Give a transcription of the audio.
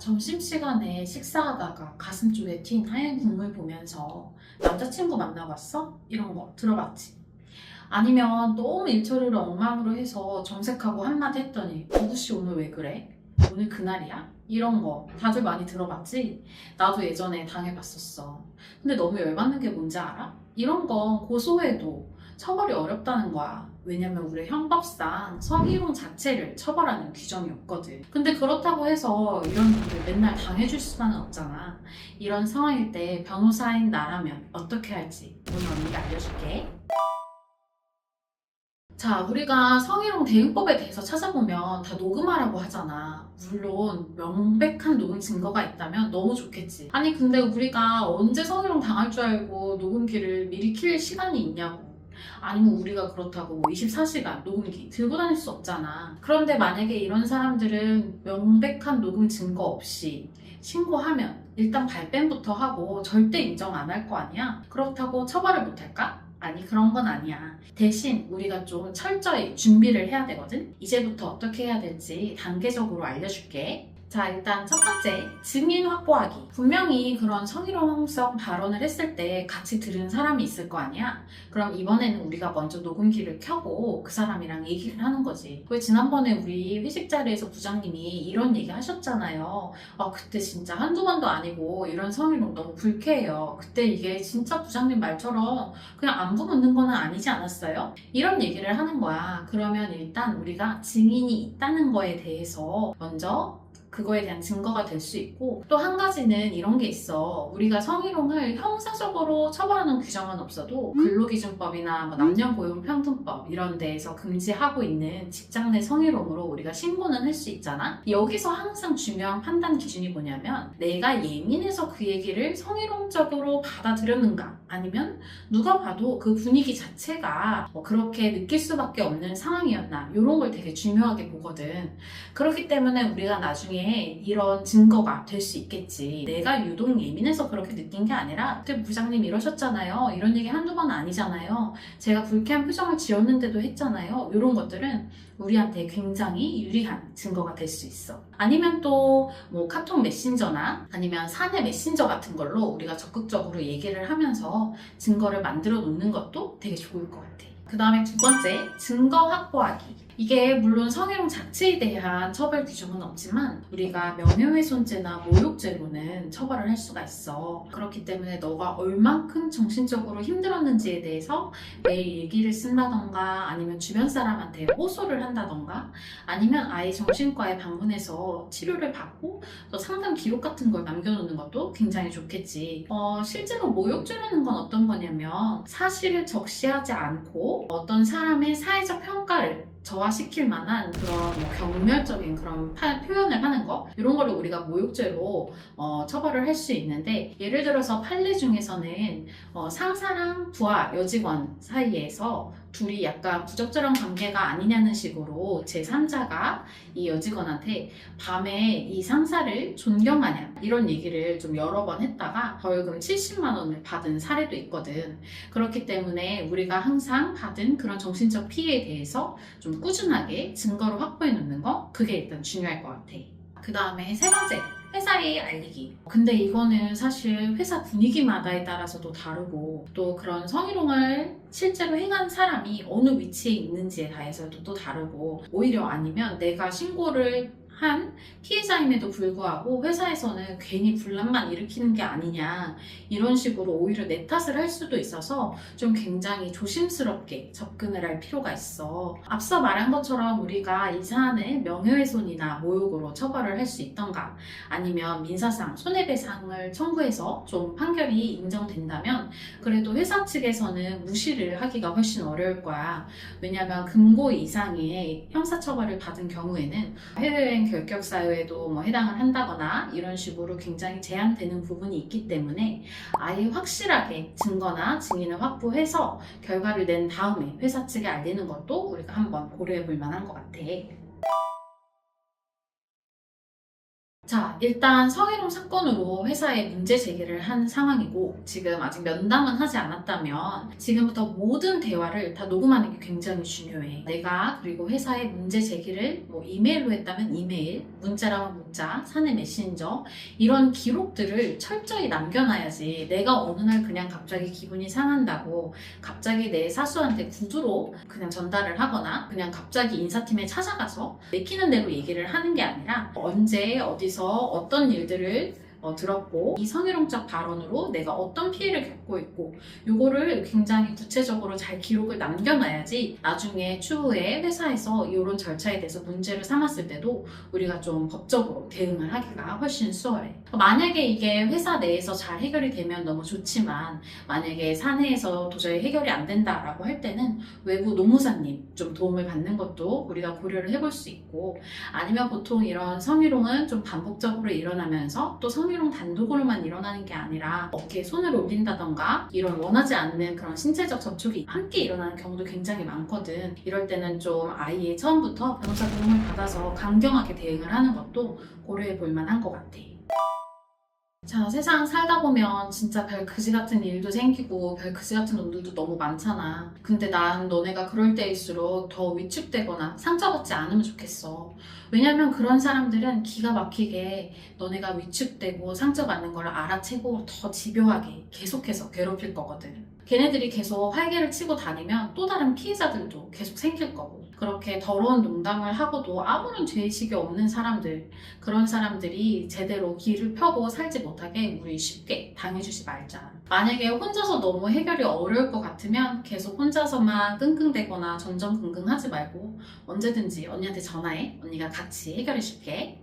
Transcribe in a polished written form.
점심시간에 식사하다가 가슴 쪽에 튄 하얀 국물 보면서 남자친구 만나봤어? 이런 거 들어봤지? 아니면 너무 일처리를 엉망으로 해서 정색하고 한마디 했더니 누구씨 오늘 왜 그래? 오늘 그날이야? 이런 거 다들 많이 들어봤지? 나도 예전에 당해봤었어. 근데 너무 열받는 게 뭔지 알아? 이런 건 고소해도 처벌이 어렵다는 거야. 왜냐면 우리 형법상 성희롱 자체를 처벌하는 규정이 없거든. 근데 그렇다고 해서 이런 일을 맨날 당해줄 수만은 없잖아. 이런 상황일 때 변호사인 나라면 어떻게 할지 오늘 언니가 알려줄게. 자, 우리가 성희롱 대응법에 대해서 찾아보면 다 녹음하라고 하잖아. 물론 명백한 녹음 증거가 있다면 너무 좋겠지. 아니 근데 우리가 언제 성희롱 당할 줄 알고 녹음기를 미리 킬 시간이 있냐고. 아니면 우리가 그렇다고 뭐 24시간 녹음기 들고 다닐 수 없잖아. 그런데 만약에 이런 사람들은 명백한 녹음 증거 없이 신고하면 일단 발뺌부터 하고 절대 인정 안 할 거 아니야? 그렇다고 처벌을 못 할까? 아니 그런 건 아니야. 대신 우리가 좀 철저히 준비를 해야 되거든? 이제부터 어떻게 해야 될지 단계적으로 알려줄게. 자, 일단 첫 번째, 증인 확보하기. 분명히 그런 성희롱성 발언을 했을 때 같이 들은 사람이 있을 거 아니야? 그럼 이번에는 우리가 먼저 녹음기를 켜고 그 사람이랑 얘기를 하는 거지. 왜 지난번에 우리 회식 자리에서 부장님이 이런 얘기 하셨잖아요. 그때 진짜 한두 번도 아니고 이런 성희롱 너무 불쾌해요. 그때 이게 진짜 부장님 말처럼 그냥 안부 묻는 거는 아니지 않았어요? 이런 얘기를 하는 거야. 그러면 일단 우리가 증인이 있다는 거에 대해서 먼저 그거에 대한 증거가 될 수 있고, 또 한 가지는 이런 게 있어. 우리가 성희롱을 형사적으로 처벌하는 규정은 없어도 근로기준법이나 뭐 남녀고용평등법 이런 데에서 금지하고 있는 직장 내 성희롱으로 우리가 신고는 할 수 있잖아. 여기서 항상 중요한 판단 기준이 뭐냐면 내가 예민해서 그 얘기를 성희롱적으로 받아들였는가, 아니면 누가 봐도 그 분위기 자체가 그렇게 느낄 수밖에 없는 상황이었나, 이런 걸 되게 중요하게 보거든. 그렇기 때문에 우리가 나중에 이런 증거가 될 수 있겠지. 내가 유독 예민해서 그렇게 느낀 게 아니라 그때 부장님 이러셨잖아요. 이런 얘기 한두 번 아니잖아요. 제가 불쾌한 표정을 지었는데도 했잖아요. 이런 것들은 우리한테 굉장히 유리한 증거가 될 수 있어. 아니면 또 뭐 카톡 메신저나 아니면 사내 메신저 같은 걸로 우리가 적극적으로 얘기를 하면서 증거를 만들어 놓는 것도 되게 좋을 것 같아. 그 다음에 두 번째, 증거 확보하기. 이게 물론 성희롱 자체에 대한 처벌 규정은 없지만 우리가 명예훼손죄나 모욕죄로는 처벌을 할 수가 있어. 그렇기 때문에 너가 얼만큼 정신적으로 힘들었는지에 대해서 매일 일기를 쓴다던가, 아니면 주변 사람한테 호소를 한다던가, 아니면 아예 정신과에 방문해서 치료를 받고 또 상담 기록 같은 걸 남겨놓는 것도 굉장히 좋겠지. 실제로 모욕죄라는 건 어떤 거냐면 사실을 적시하지 않고 어떤 사람의 사회적 평가를 저하시킬 만한 그런 뭐 경멸적인 그런 표현을 하는 거, 이런 거를 우리가 모욕죄로 처벌을 할 수 있는데, 예를 들어서 판례 중에서는 상사랑 부하 여직원 사이에서 둘이 약간 부적절한 관계가 아니냐는 식으로 제3자가 이 여직원한테 밤에 이 상사를 존경하냐 이런 얘기를 좀 여러 번 했다가 벌금 70만 원을 받은 사례도 있거든. 그렇기 때문에 우리가 항상 받은 그런 정신적 피해에 대해서 좀 꾸준하게 증거를 확보해 놓는 거, 그게 일단 중요할 것 같아. 그 다음에 세 번째, 회사에 알리기. 근데 이거는 사실 회사 분위기마다에 따라서도 다르고, 또 그런 성희롱을 실제로 행한 사람이 어느 위치에 있는지에 대해서도 또 다르고, 오히려 아니면 내가 신고를 한 피해자임에도 불구하고 회사에서는 괜히 분란만 일으키는 게 아니냐, 이런 식으로 오히려 내 탓을 할 수도 있어서 좀 굉장히 조심스럽게 접근을 할 필요가 있어. 앞서 말한 것처럼 우리가 이 사안을 명예훼손이나 모욕으로 처벌을 할 수 있던가, 아니면 민사상 손해배상을 청구해서 좀 판결이 인정된다면 그래도 회사 측에서는 무시를 하기가 훨씬 어려울 거야. 왜냐면 금고 이상의 형사처벌을 받은 경우에는 해외여행 결격 사유에도 뭐 해당을 한다거나 이런 식으로 굉장히 제한되는 부분이 있기 때문에 아예 확실하게 증거나 증인을 확보해서 결과를 낸 다음에 회사 측에 알리는 것도 우리가 한번 고려해 볼 만한 것 같아. 자, 일단 성희롱 사건으로 회사에 문제 제기를 한 상황이고 지금 아직 면담은 하지 않았다면 지금부터 모든 대화를 다 녹음하는 게 굉장히 중요해. 내가 그리고 회사에 문제 제기를 뭐 이메일로 했다면 이메일, 문자라면 문자, 사내 메신저 이런 기록들을 철저히 남겨놔야지 내가 어느 날 그냥 갑자기 기분이 상한다고 갑자기 내 사수한테 구두로 그냥 전달을 하거나 그냥 갑자기 인사팀에 찾아가서 내키는 대로 얘기를 하는 게 아니라 언제 어디서 어떤 일들을 들었고 이 성희롱적 발언으로 내가 어떤 피해를 겪고 있고 요거를 굉장히 구체적으로 잘 기록을 남겨놔야지 나중에 추후에 회사에서 이런 절차에 대해서 문제를 삼았을 때도 우리가 좀 법적으로 대응을 하기가 훨씬 수월해. 만약에 이게 회사 내에서 잘 해결이 되면 너무 좋지만 만약에 사내에서 도저히 해결이 안 된다라고 할 때는 외부 노무사님 좀 도움을 받는 것도 우리가 고려를 해볼 수 있고 아니면 보통 이런 성희롱은 좀 반복적으로 일어나면서 또 성희롱 단독으로만 일어나는 게 아니라 어깨에 손을 올린다던가 이런 원하지 않는 그런 신체적 접촉이 함께 일어나는 경우도 굉장히 많거든. 이럴 때는 좀 아예 처음부터 변호사 도움을 받아서 강경하게 대응을 하는 것도 고려해 볼 만한 것 같아. 자, 세상 살다 보면 진짜 별 그지 같은 일도 생기고 별 그지 같은 놈들도 너무 많잖아. 근데 난 너네가 그럴 때일수록 더 위축되거나 상처받지 않으면 좋겠어. 왜냐면 그런 사람들은 기가 막히게 너네가 위축되고 상처받는 걸 알아채고 더 집요하게 계속해서 괴롭힐 거거든. 걔네들이 계속 활개를 치고 다니면 또 다른 피해자들도 계속 생길 거고 그렇게 더러운 농담을 하고도 아무런 죄의식이 없는 사람들 그런 사람들이 제대로 길을 펴고 살지 못하게 우리 쉽게 당해주지 말자. 만약에 혼자서 너무 해결이 어려울 것 같으면 계속 혼자서만 끙끙대거나 전전긍긍하지 말고 언제든지 언니한테 전화해. 언니가 같이 해결해 줄게.